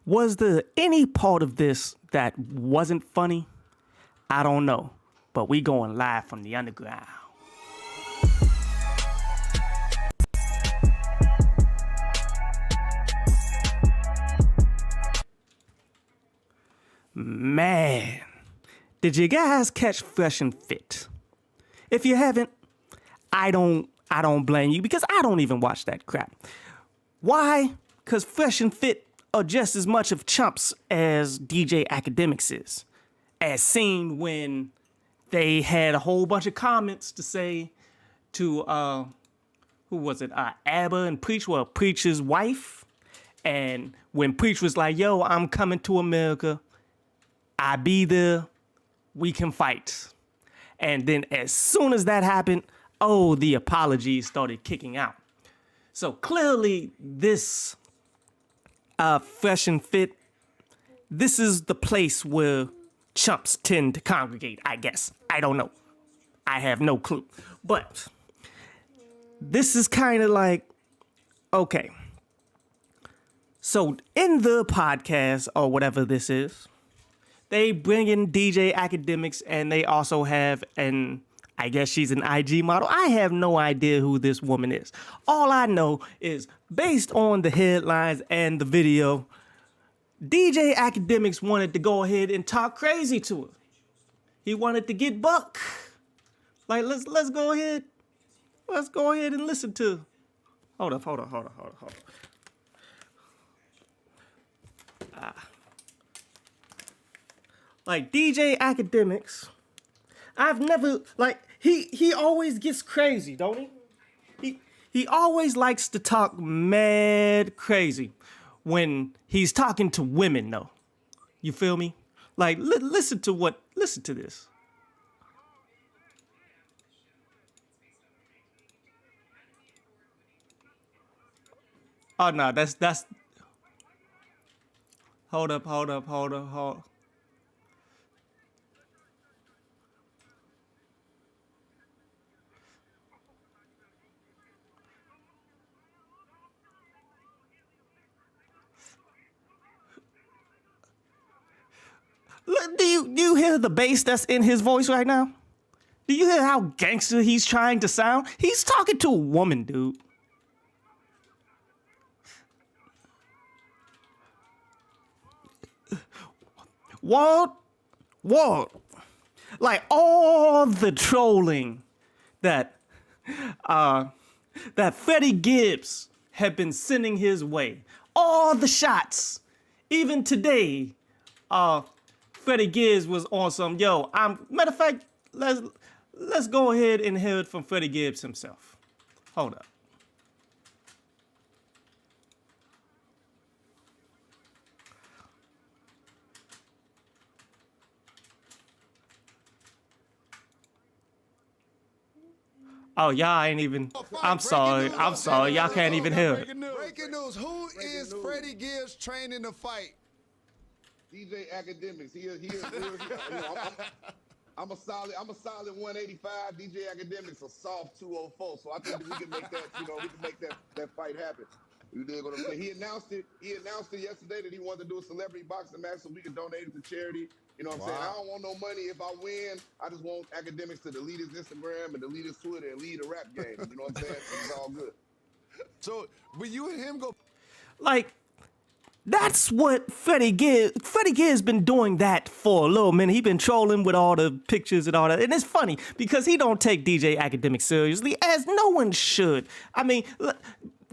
Was there any part of this that wasn't funny? I don't know, but we going live from the underground. Man, did you guys catch Fresh and Fit? If you haven't, I don't blame you because I don't even watch that crap. Why? Because Fresh and Fit are just as much of chumps as DJ Akademiks is. As seen when they had a whole bunch of comments to say to, who was it? ABBA and Preach, well, Preach's wife. And when Preach was like, yo, I'm coming to America. I be there. We can fight. And then as soon as that happened, the apologies started kicking out. So clearly this Fresh and Fit, this is the place where chumps tend to congregate, I guess. I don't know. I have no clue. But this is kind of like, okay. So in the podcast or whatever this is, they bring in DJ Akademiks and they also have I guess she's an IG model. I have no idea who this woman is. All I know is based on the headlines and the video, DJ Akademiks wanted to go ahead and talk crazy to her. He wanted to get buck. Like, let's go ahead. Let's go ahead and listen to. Hold up. Like DJ Akademiks, I've never he always gets crazy, don't he? He always likes to talk mad crazy when he's talking to women though. You feel me? Like listen to this. Oh no, that's hold up. Do you hear the bass that's in his voice right now? Do you hear how gangster he's trying to sound? He's talking to a woman, dude. What? Like all the trolling that Freddie Gibbs had been sending his way. All the shots. Even today, Freddie Gibbs was on some, matter of fact, let's go ahead and hear it from Freddie Gibbs himself. Hold up. Oh, y'all ain't even, I'm sorry, y'all can't even hear it. Breaking news, who is Freddie Gibbs training to fight? DJ Akademiks. I'm a solid 185. DJ Akademiks a soft 204. So I think that we can make that, that fight happen. You dig what I'm saying? He announced it yesterday that he wanted to do a celebrity boxing match so we could donate it to charity. You know what I'm saying? I don't want no money if I win. I just want Akademiks to delete his Instagram and delete his Twitter and lead a rap game. You know what I'm saying? It's all good. So will you and him go? Like, that's what Freddie Gibbs been doing that for a little minute. He been trolling with all the pictures and all that. And it's funny because he don't take DJ Akademiks seriously, as no one should. I mean,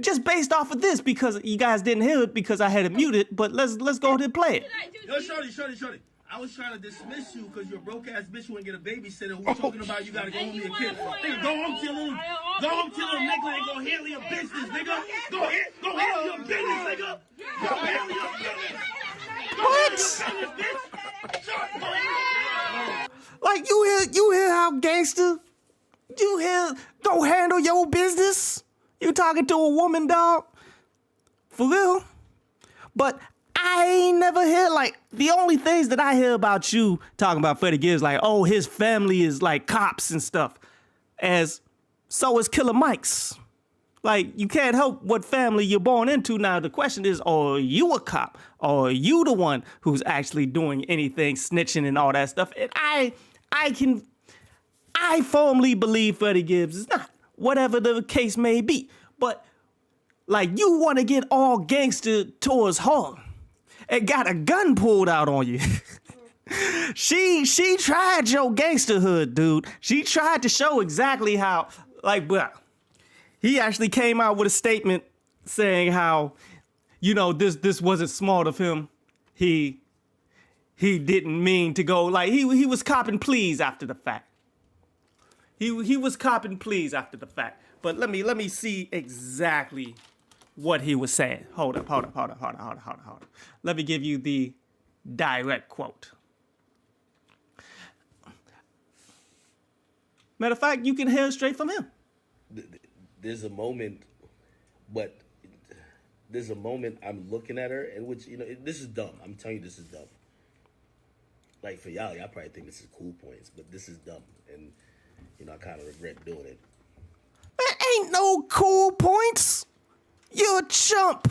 just based off of this, because you guys didn't hear it because I had it muted, but let's go ahead and play it. Yo, Shorty. I was trying to dismiss you because you're a broke ass bitch who ain't get a babysitter. Who's talking about you gotta go home to your kid? Nigga, go home to your little nigga and go handle your business, nigga. Go handle your business, nigga. Go handle your business. What? Like you hear how gangster? You hear go handle your business? You talking to a woman, dog? For real? But I ain't never hear, the only things that I hear about you talking about Freddie Gibbs, his family is like cops and stuff. So is Killer Mike's. Like, you can't help what family you're born into. Now, the question is, are you a cop? Or are you the one who's actually doing anything, snitching and all that stuff? And I firmly believe Freddie Gibbs is not, whatever the case may be. But, like, you want to get all gangster towards her and got a gun pulled out on you. She tried your gangsterhood, dude. She tried to show exactly how, like, bruh. He actually came out with a statement saying how, this wasn't smart of him. He didn't mean to go, like, he was copping pleas after the fact. He was copping pleas after the fact. But let me see exactly what he was saying. Hold up. Let me give you the direct quote. Matter of fact, you can hear it straight from him. There's a moment I'm looking at her, in which, this is dumb. I'm telling you, this is dumb. Like, for y'all probably think this is cool points, but this is dumb. And, I kind of regret doing it. There ain't no cool points. You're a chump.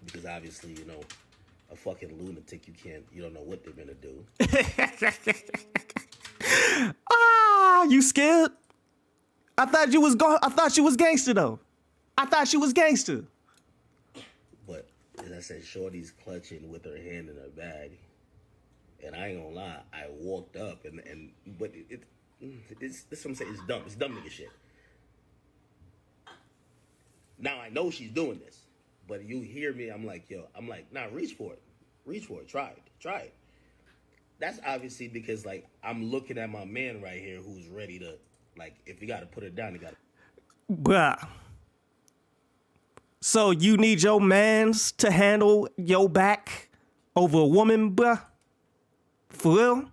Because obviously, a fucking lunatic, you don't know what they're gonna do. You scared? I thought you was gangster though. I thought she was gangster. But as I said, Shorty's clutching with her hand in her bag, and I ain't gonna lie, I walked up but it's what I'm saying. It's dumb. It's dumb nigga shit. Now I know she's doing this, but you hear me? I'm like, nah, reach for it, try it. That's obviously because, like, I'm looking at my man right here who's ready to, like, if you got to put it down, you got to. Bruh. So you need your mans to handle your back over a woman, bruh? For real?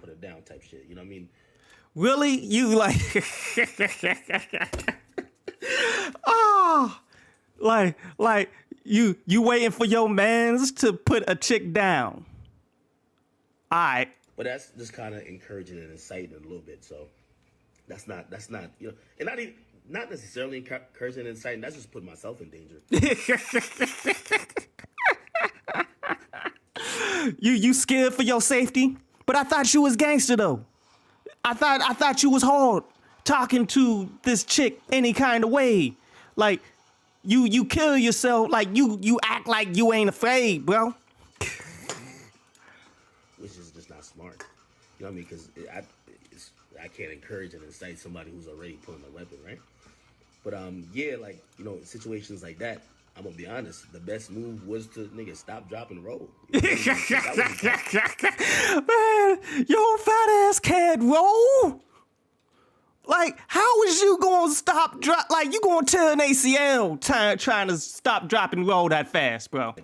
Put it down type shit, you know what I mean? Really? You like... like you waiting for your mans to put a chick down. All right. But that's just kind of encouraging and inciting a little bit. So that's not, and not necessarily encouraging and inciting. That's just putting myself in danger. You scared for your safety? But I thought you was gangster though. I thought you was hard talking to this chick any kind of way. Like you kill yourself. Like you act like you ain't afraid, bro. Which is just not smart. You know what I mean? Because I can't encourage and incite somebody who's already pulling a weapon, right? But situations like that, I'm gonna be honest, the best move was to stop, drop, and roll. You know Man, your fat ass can't roll. Like, how is you gonna stop, drop? Like, you gonna tear an ACL trying to stop, drop, and roll that fast, bro?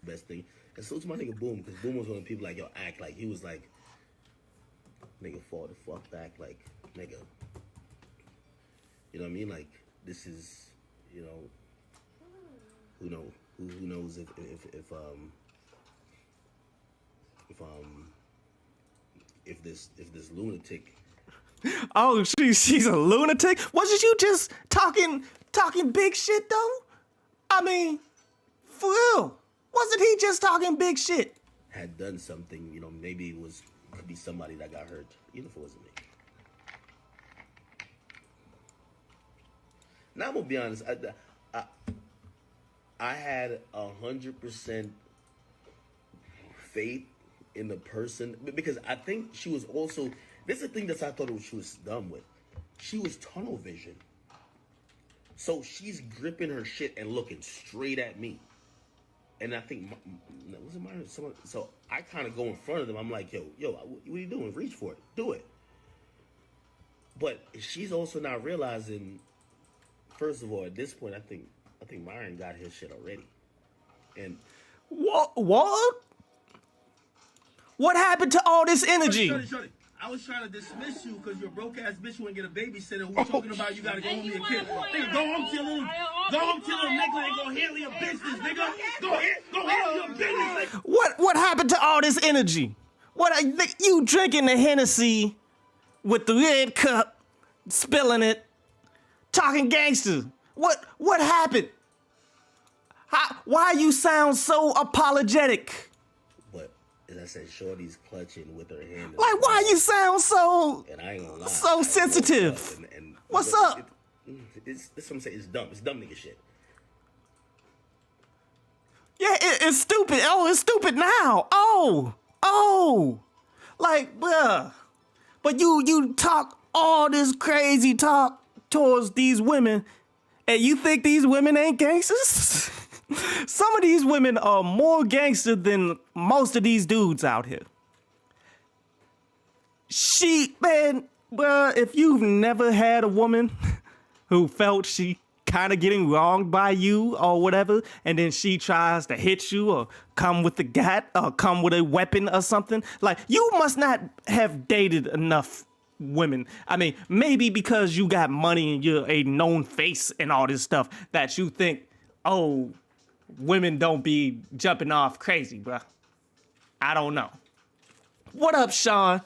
Best thing. And so to my nigga Boom, because Boom was one of the people like, yo, act like, he was like, nigga, fall the fuck back, like, nigga. You know what I mean? Like, this is, who knows if this lunatic. Oh, she's a lunatic? Wasn't you just talking big shit though? I mean, for real. Wasn't he just talking big shit? Had done something, maybe it could be somebody that got hurt, even if it wasn't me. Now I'm gonna be honest. I had 100% faith in the person because I think she was also. This is the thing that I thought she was dumb with. She was tunnel vision. So she's gripping her shit and looking straight at me. And I think, was it Myron? Someone, so I kind of go in front of them. I'm like, yo, what are you doing? Reach for it. Do it. But she's also not realizing, first of all, at this point, I think Myron got his shit already. And what? What happened to all this energy? Shorty. I was trying to dismiss you because you're a broke ass bitch who ain't get a babysitter who's talking about you gotta go home to your kid. Nigga, go home to your little nigga and go handle your business, nigga. Go handle your business, nigga. What happened to all this energy? You drinking the Hennessy with the red cup, spilling it, talking gangster. What happened? Why you sound so apologetic? But as I said, Shorty's clutching with her hand. Like, why you sound so And I ain't gonna lie, so I sensitive? woke up and What's up? It's what I'm saying. It's dumb. It's dumb nigga shit. Yeah, it's stupid. Oh, it's stupid now. Oh. Like, bruh. But you talk all this crazy talk towards these women, and you think these women ain't gangsters? Some of these women are more gangster than most of these dudes out here. Man, bruh, if you've never had a woman who felt she kind of getting wronged by you or whatever, and then she tries to hit you or come with a gat or come with a weapon or something, like, you must not have dated enough women. I mean, maybe because you got money and you're a known face and all this stuff that you think, oh, women don't be jumping off crazy, bruh. I don't know. What up, Sean?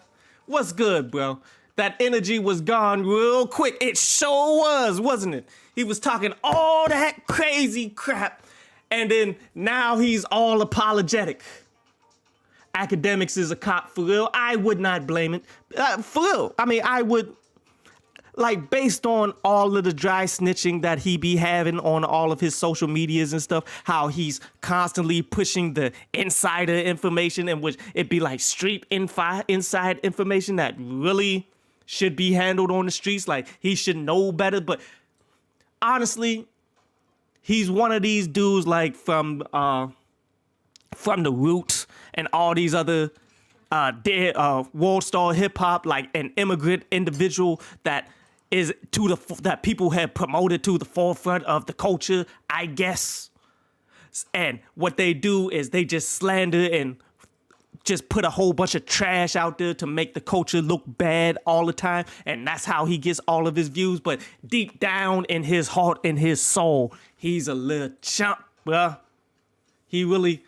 What's good, bro? That energy was gone real quick. It sure was, wasn't it? He was talking all that crazy crap, and then now he's all apologetic. Akademiks is a cop for real. I would not blame it. For real. I mean, I would, like, based on all of the dry snitching that he be having on all of his social medias and stuff, how he's constantly pushing the insider information, in which it be like street inside information that really should be handled on the streets. Like, he should know better. But honestly, he's one of these dudes like from the Roots and all these other world star hip hop, like an immigrant individual that is that people have promoted to the forefront of the culture, I guess. And what they do is they just slander and just put a whole bunch of trash out there to make the culture look bad all the time. And that's how he gets all of his views. But deep down in his heart, in his soul, he's a little chump, bruh. He really,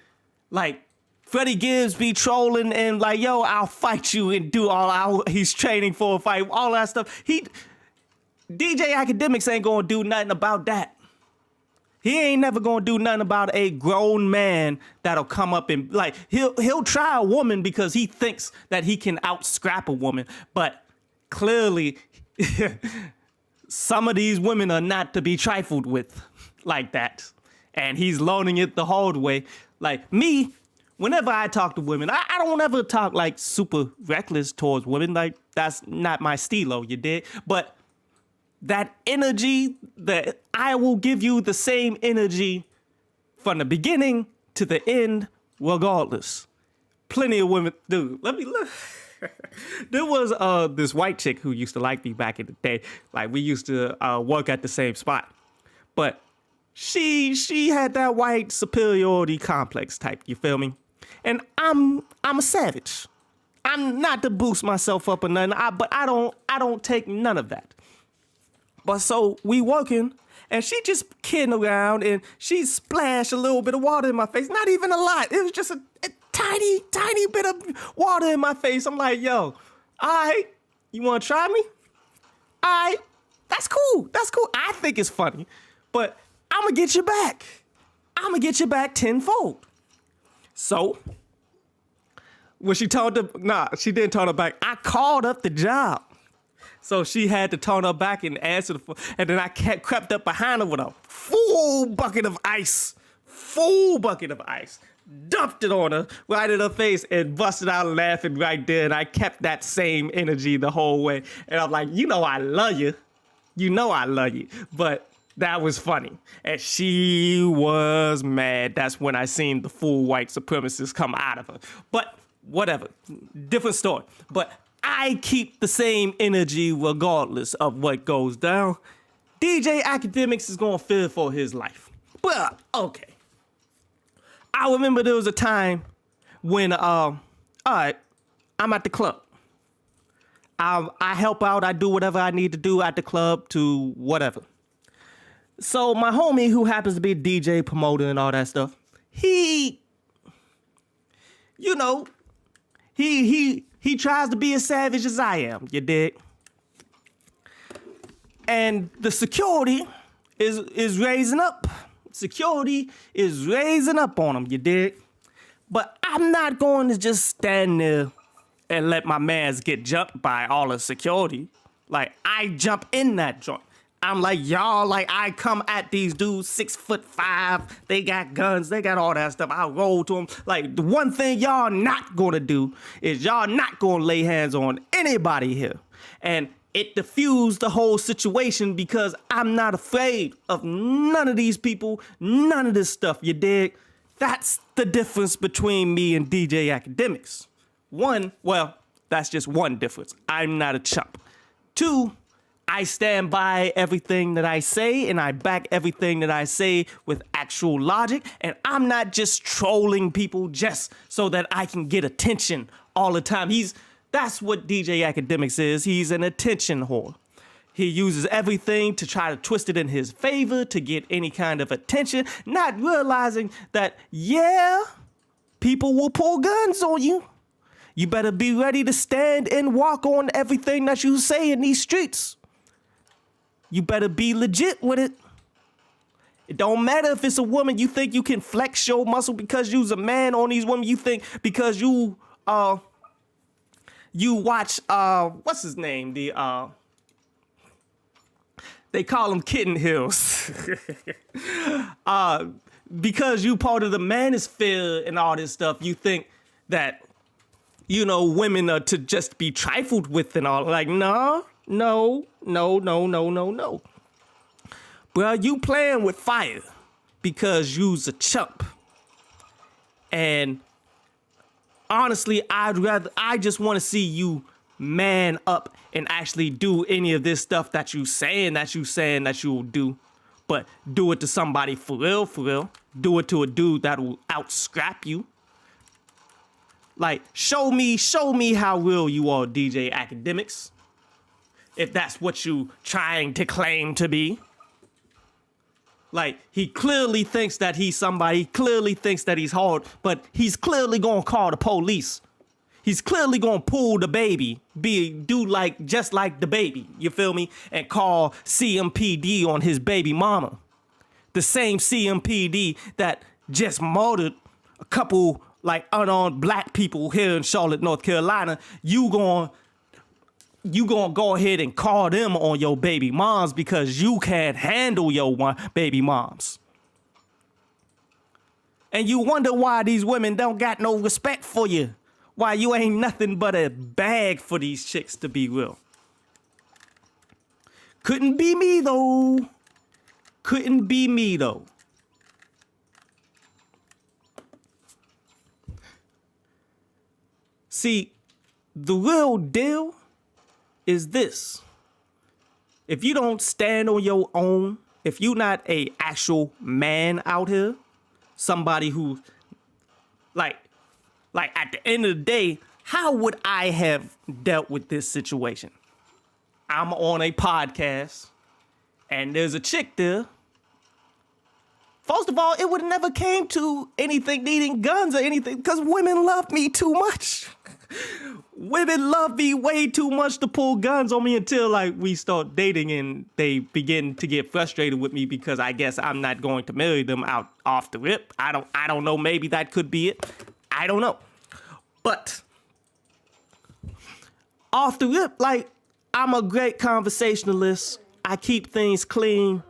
like, Freddie Gibbs be trolling and like, yo, I'll fight you and do he's training for a fight, all that stuff. DJ Akademiks ain't gonna do nothing about that. He ain't never gonna do nothing about a grown man that'll come up and, like, he'll try a woman because he thinks that he can out-scrap a woman. But clearly, some of these women are not to be trifled with like that. And he's learning it the hard way. Like me, whenever I talk to women, I don't ever talk like super reckless towards women. Like, that's not my stilo, you dig? But that energy, that I will give you the same energy from the beginning to the end, regardless. Plenty of women, dude, let me look. There was this white chick who used to like me back in the day. Like, we used to work at the same spot. But she had that white superiority complex type, you feel me? And I'm a savage. I'm not to boost myself up or nothing, but I don't take none of that. But so we working, and she just kidding around, and she splashed a little bit of water in my face. Not even a lot. It was just a tiny, tiny bit of water in my face. I'm like, yo, all right, you want to try me? All right, that's cool. That's cool. I think it's funny, but I'm going to get you back. I'm going to get you back tenfold. So when she she didn't turn her back. I called up the job. So she had to turn her back and answer the phone. And then I crept up behind her with a full bucket of ice. Dumped it on her right in her face and busted out laughing right there. And I kept that same energy the whole way. And I'm like, you know I love you. You know I love you. But that was funny. And she was mad. That's when I seen the full white supremacist come out of her. But whatever. Different story. But I keep the same energy regardless of what goes down. DJ Akademiks is gonna fear for his life. But, okay. I remember there was a time when, all right, I'm at the club. I help out, I do whatever I need to do at the club to whatever. So my homie, who happens to be a DJ, promoter, and all that stuff, he tries to be as savage as I am, you dig? And the security is raising up. Security is raising up on him, you dig? But I'm not going to just stand there and let my mans get jumped by all the security. Like, I jump in that joint. I'm like, y'all, like, I come at these dudes 6'5". They got guns. They got all that stuff. I roll to them. Like, the one thing y'all not going to do is y'all not going to lay hands on anybody here. And it diffused the whole situation because I'm not afraid of none of these people, none of this stuff, you dig? That's the difference between me and DJ Akademiks. One, well, that's just one difference. I'm not a chump. Two, I stand by everything that I say and I back everything that I say with actual logic. And I'm not just trolling people just so that I can get attention all the time. That's what DJ Akademiks is. He's an attention whore. He uses everything to try to twist it in his favor to get any kind of attention, not realizing that, yeah, people will pull guns on you. You better be ready to stand and walk on everything that you say in these streets. You better be legit with it. It don't matter if it's a woman, you think you can flex your muscle because you's a man on these women. You think because you watch, what's his name? They call him Kitten Hills. Because you part of the manosphere and all this stuff, you think that, you know, women are to just be trifled with and all. Like, no. Bro, you playing with fire because you's a chump. And honestly, I just want to see you man up and actually do any of this stuff that you saying that you'll do. But do it to somebody for real. Do it to a dude that will out-scrap you. Like, show me how real you are, DJ Akademiks. If that's what you trying to claim to be. Like, he clearly thinks that he's somebody. He clearly thinks that he's hard, but he's clearly gonna call the police. He's clearly gonna pull the baby, just like the baby, you feel me? And call CMPD on his baby mama. The same CMPD that just murdered a couple, like, unarmed black people here in Charlotte, North Carolina. You gonna go ahead and call them on your baby moms because you can't handle your baby moms. And you wonder why these women don't got no respect for you. Why you ain't nothing but a bag for these chicks, to be real. Couldn't be me, though. See, the real deal is this. If you don't stand on your own, if you're not a actual man out here, somebody who, like at the end of the day, how would I have dealt with this situation? I'm on a podcast and there's a chick there. First of all, it would have never came to anything needing guns or anything because women love me too much. Women love me way too much to pull guns on me until like we start dating and they begin to get frustrated with me because I guess I'm not going to marry them out off the rip. I don't know. Maybe that could be it. I don't know. But off the rip, like, I'm a great conversationalist. I keep things clean.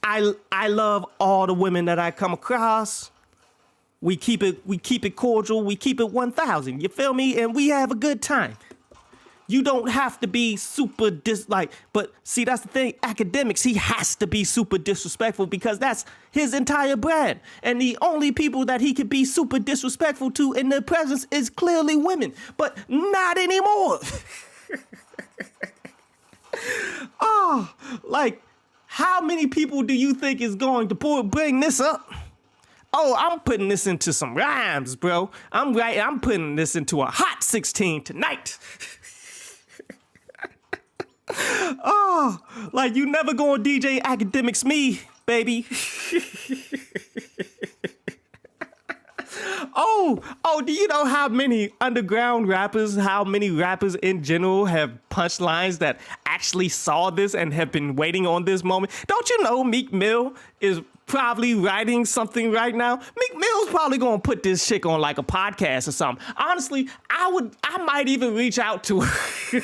I love all the women that I come across. We keep it cordial. We keep it 1,000. You feel me? And we have a good time. You don't have to be super but see, that's the thing. Akademiks, he has to be super disrespectful because that's his entire brand. And the only people that he could be super disrespectful to in their presence is clearly women, but not anymore. Oh, like, how many people do you think is going to bring this up? Oh, I'm putting this into some rhymes, bro. I'm putting this into a hot 16 tonight. Oh, like, you never gonna DJ Akademiks me, baby. Oh, do you know how many underground rappers, how many rappers in general have punchlines that actually saw this and have been waiting on this moment. Don't you know Meek Mill is probably writing something right now? Meek Mill's probably gonna put this chick on like a podcast or something. Honestly, I might even reach out to her.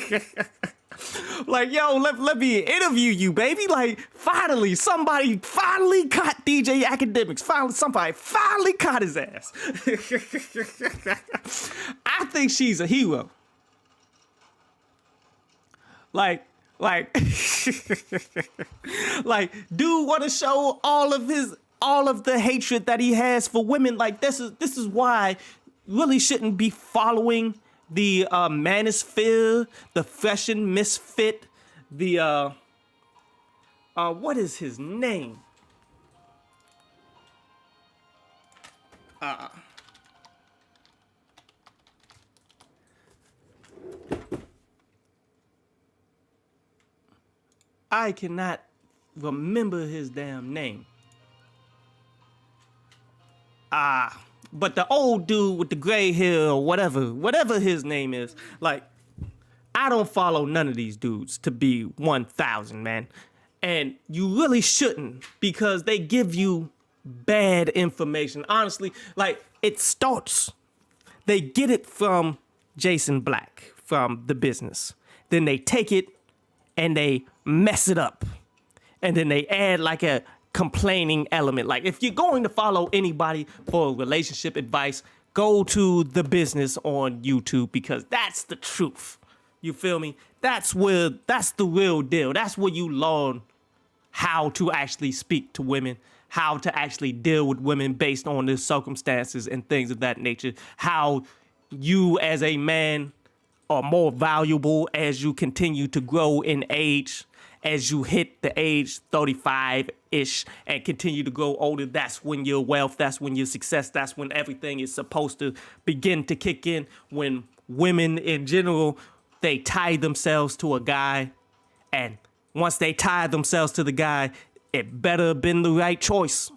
Like, yo, let me interview you, baby. Like, finally, somebody finally caught DJ Akademiks. Somebody finally caught his ass. I think she's a hero. Like, like, dude want to show all of the hatred that he has for women. Like, this is why really shouldn't be following the manosphere, the fashion misfit, the what is his name? I cannot remember his damn name. But the old dude with the gray hair or whatever his name is, like, I don't follow none of these dudes to be 1,000, man. And you really shouldn't, because they give you bad information. Honestly, like, it starts. They get it from Jason Black, from The Business. Then they take it and they mess it up. And then they add like a complaining element. Like, if you're going to follow anybody for relationship advice, go to The Business on YouTube, because that's the truth. You feel me? That's the real deal. That's where you learn how to actually speak to women, how to actually deal with women based on their circumstances and things of that nature. How you as a man are more valuable as you continue to grow in age. As you hit the age 35-ish and continue to grow older, that's when your wealth, that's when your success, that's when everything is supposed to begin to kick in. When women in general, they tie themselves to a guy, and once they tie themselves to the guy, it better have been the right choice.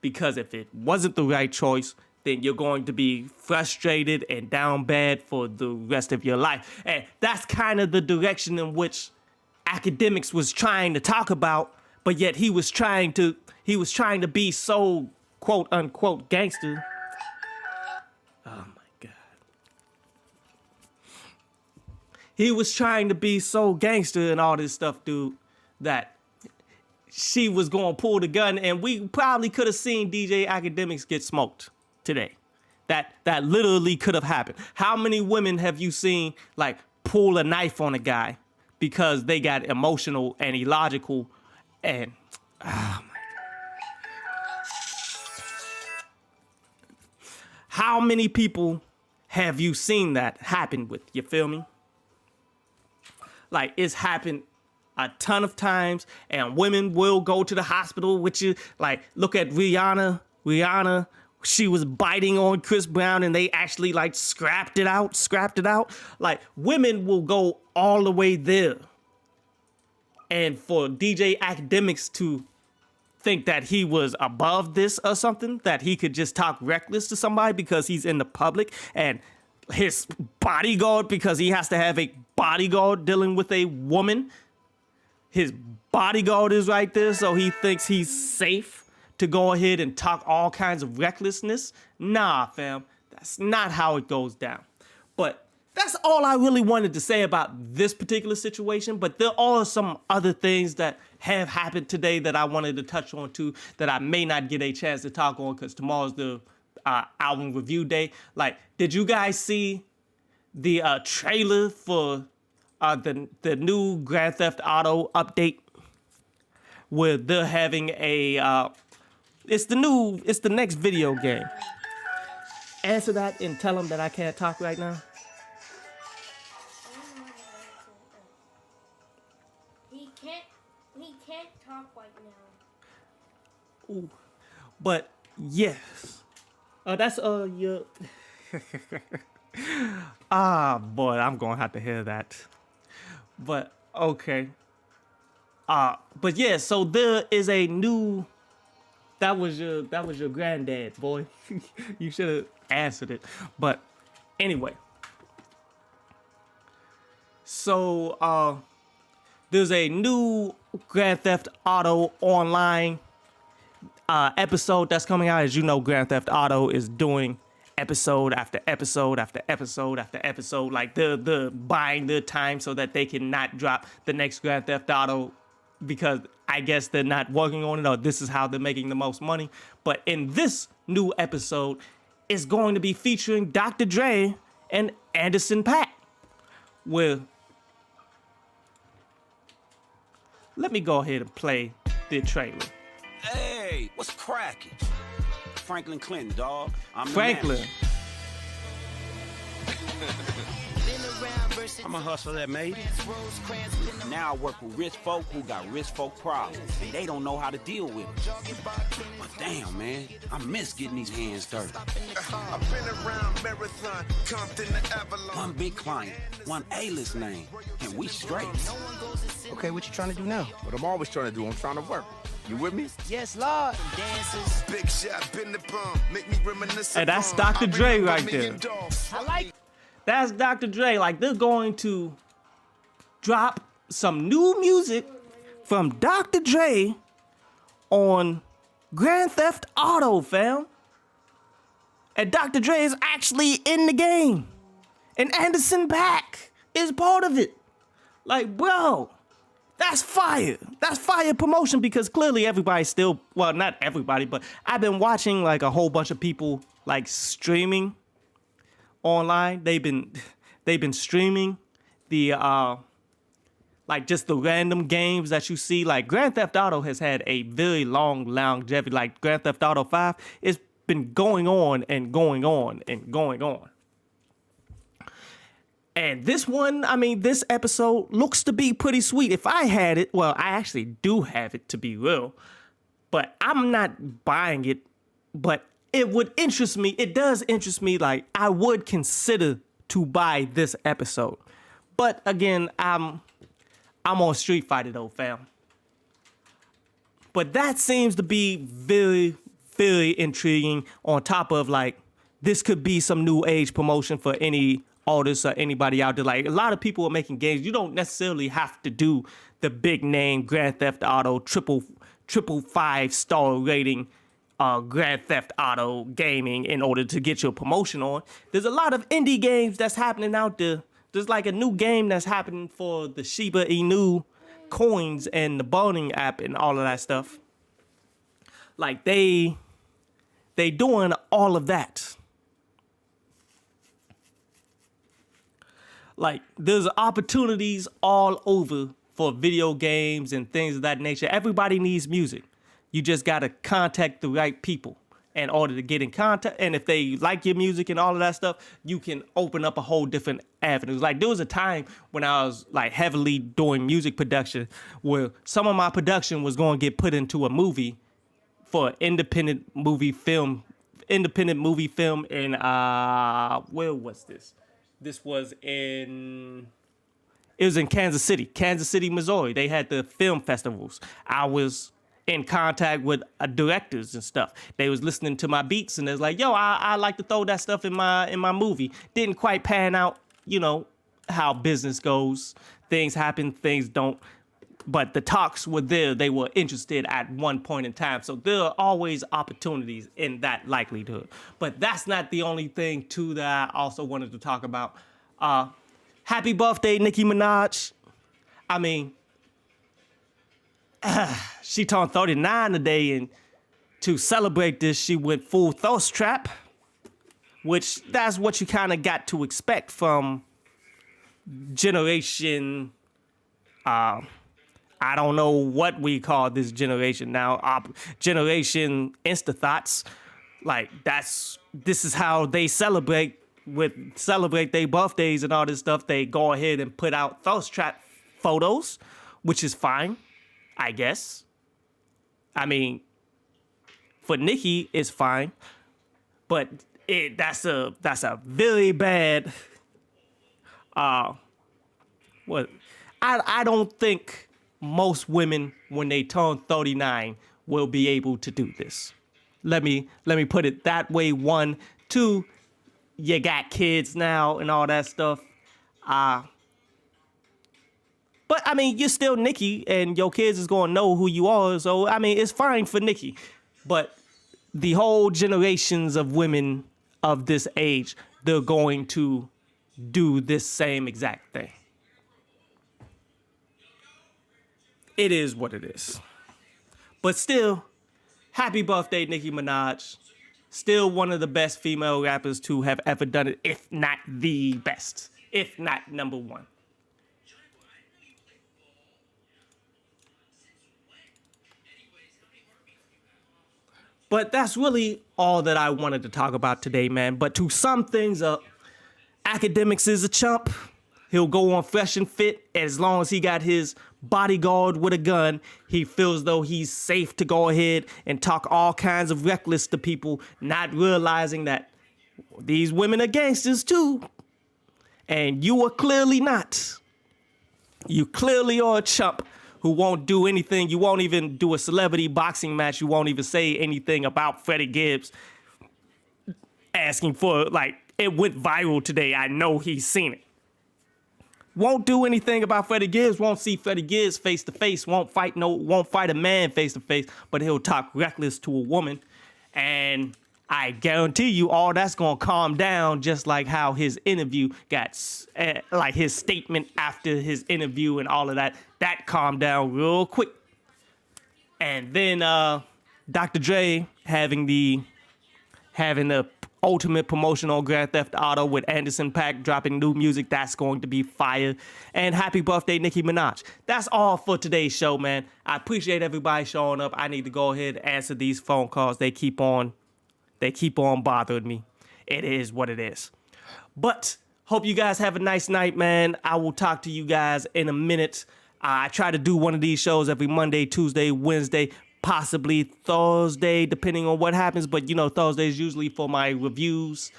Because if it wasn't the right choice, then you're going to be frustrated and down bad for the rest of your life. And that's kind of the direction in which Akademiks was trying to talk about, but yet he was trying to be so quote unquote gangster. Oh my God. He was trying to be so gangster and all this stuff, dude, that she was gonna pull the gun, and we probably could have seen DJ Akademiks get smoked today. That literally could have happened. How many women have you seen like pull a knife on a guy because they got emotional and illogical, and oh my God. How many people have you seen that happen with? You feel me? Like, it's happened a ton of times, and women will go to the hospital with you. Like, look at Rihanna. She was biting on Chris Brown, and they actually like scrapped it out. Like, women will go all the way there. And for DJ Akademiks to think that he was above this or something, that he could just talk reckless to somebody because he's in the public, and his bodyguard, because he has to have a bodyguard dealing with a woman, his bodyguard is right there, so he thinks he's safe to go ahead and talk all kinds of recklessness. Nah, fam, that's not how it goes down. But that's all I really wanted to say about this particular situation. But there are some other things that have happened today that I wanted to touch on too, that I may not get a chance to talk on because tomorrow's the album review day. Like, did you guys see the trailer for the new Grand Theft Auto update, where they're having a it's the next video game? Answer that and tell them that I can't talk right now. He can't talk right now. Ooh. But yes. That's your boy, I'm gonna have to hear that. But okay. But yeah, so there is a new. That was your granddad, boy. You should have answered it. But anyway. So there's a new Grand Theft Auto Online episode that's coming out. As you know, Grand Theft Auto is doing episode after episode after episode after episode. Like they're buying their time so that they can not drop the next Grand Theft Auto because I guess they're not working on it or this is how they're making the most money. But in this new episode, it's going to be featuring Dr. Dre and Anderson .Paak. Well, let me go ahead and play the trailer. Hey, what's cracking? Franklin Clinton, dog. I'm Franklin. I'm a hustler that made it. Now I work with rich folk who got rich folk problems, and they don't know how to deal with it. But damn, man, I miss getting these hands dirty. I've been around Marathon, Compton to Avalon. One big client, one A-list name, and we straight. Okay, what you trying to do now? What I'm always trying to do, I'm trying to work. You with me? Yes, Lord. Dances. Big shot, been the bump. Make me reminisce. And that's Dr. Dre right there. I like. That's Dr. Dre. Like, they're going to drop some new music from Dr. Dre on Grand Theft Auto, fam. And Dr. Dre is actually in the game. And Anderson .Paak is part of it. Like, bro, that's fire. That's fire promotion because clearly everybody's still, well, not everybody, but I've been watching like a whole bunch of people like streaming online. They've been streaming the like just the random games that you see. Like Grand Theft Auto has had a very long longevity. Like Grand Theft Auto 5, it's been going on and going on and going on. And this one, I mean, this episode looks to be pretty sweet. If I had it, well, I actually do have it to be real, but I'm not buying it. But it would interest me. It does interest me. Like I would consider to buy this episode. But again, I'm on Street Fighter though, fam. But that seems to be very, very intriguing. On top of like, this could be some new age promotion for any artists or anybody out there. Like a lot of people are making games. You don't necessarily have to do the big name Grand Theft Auto triple 5-star rating Grand Theft Auto gaming in order to get your promotion on. There's a lot of indie games that's happening out there. There's like a new game that's happening for the Shiba Inu coins and the boning app and all of that stuff. Like they doing all of that. Like, there's opportunities all over for video games and things of that nature. Everybody needs music. You just got to contact the right people in order to get in contact. And if they like your music and all of that stuff, you can open up a whole different avenues. Like, there was a time when I was, like, heavily doing music production where some of my production was going to get put into a movie for independent movie film in, where was this? This was it was in Kansas City, Missouri. They had the film festivals. I was in contact with directors and stuff. They was listening to my beats and they was like, yo, I like to throw that stuff in my movie. Didn't quite pan out, you know, how business goes. Things happen, things don't. But the talks were there. They were interested at one point in time. So there are always opportunities in that likelihood. But that's not the only thing, too, that I also wanted to talk about. Happy birthday, Nicki Minaj. I mean, she turned 39 today, and to celebrate this, she went full thirst trap, which that's what you kind of got to expect from generation... I don't know what we call this generation now. Generation Insta Thoughts. Like this is how they celebrate their birthdays and all this stuff. They go ahead and put out thirst trap photos, which is fine, I guess. I mean, for Nicki, it's fine, but that's a very bad. What? I don't think most women, when they turn 39, will be able to do this. Let me put it that way. 1, 2, you got kids now and all that stuff. But, I mean, you're still Nicki, and your kids is going to know who you are. So, I mean, it's fine for Nicki. But the whole generations of women of this age, they're going to do this same exact thing. It is what it is. But still, happy birthday, Nicki Minaj. Still one of the best female rappers to have ever done it, if not the best, if not number one. But that's really all that I wanted to talk about today, man. But to sum things up, Akademiks is a chump. He'll go on Fresh and Fit as long as he got his bodyguard with a gun. He feels though he's safe to go ahead and talk all kinds of reckless to people, not realizing that these women are gangsters too. And you are clearly not. You clearly are a chump who won't do anything. You won't even do a celebrity boxing match. You won't even say anything about Freddie Gibbs asking for, like, it went viral today. I know he's seen it. Won't do anything about Freddie Gibbs. Won't see Freddie Gibbs face to face. Won't fight a man face to face. But he'll talk reckless to a woman, and I guarantee you, all that's gonna calm down. Just like how his interview got, like his statement after his interview and all of that calmed down real quick. And then Dr. Dre having the ultimate promotion on Grand Theft Auto with Anderson .Paak dropping new music. That's going to be fire. And happy birthday, Nicki Minaj. That's all for today's show, man. I appreciate everybody showing up. I need to go ahead and answer these phone calls. They keep on bothering me. It is what it is. But hope you guys have a nice night, man. I will talk to you guys in a minute. I try to do one of these shows every Monday, Tuesday, Wednesday, possibly Thursday, depending on what happens. But, you know, Thursdays usually for my reviews.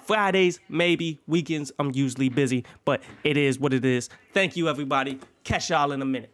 Fridays, maybe. Weekends, I'm usually busy. But it is what it is. Thank you, everybody. Catch y'all in a minute.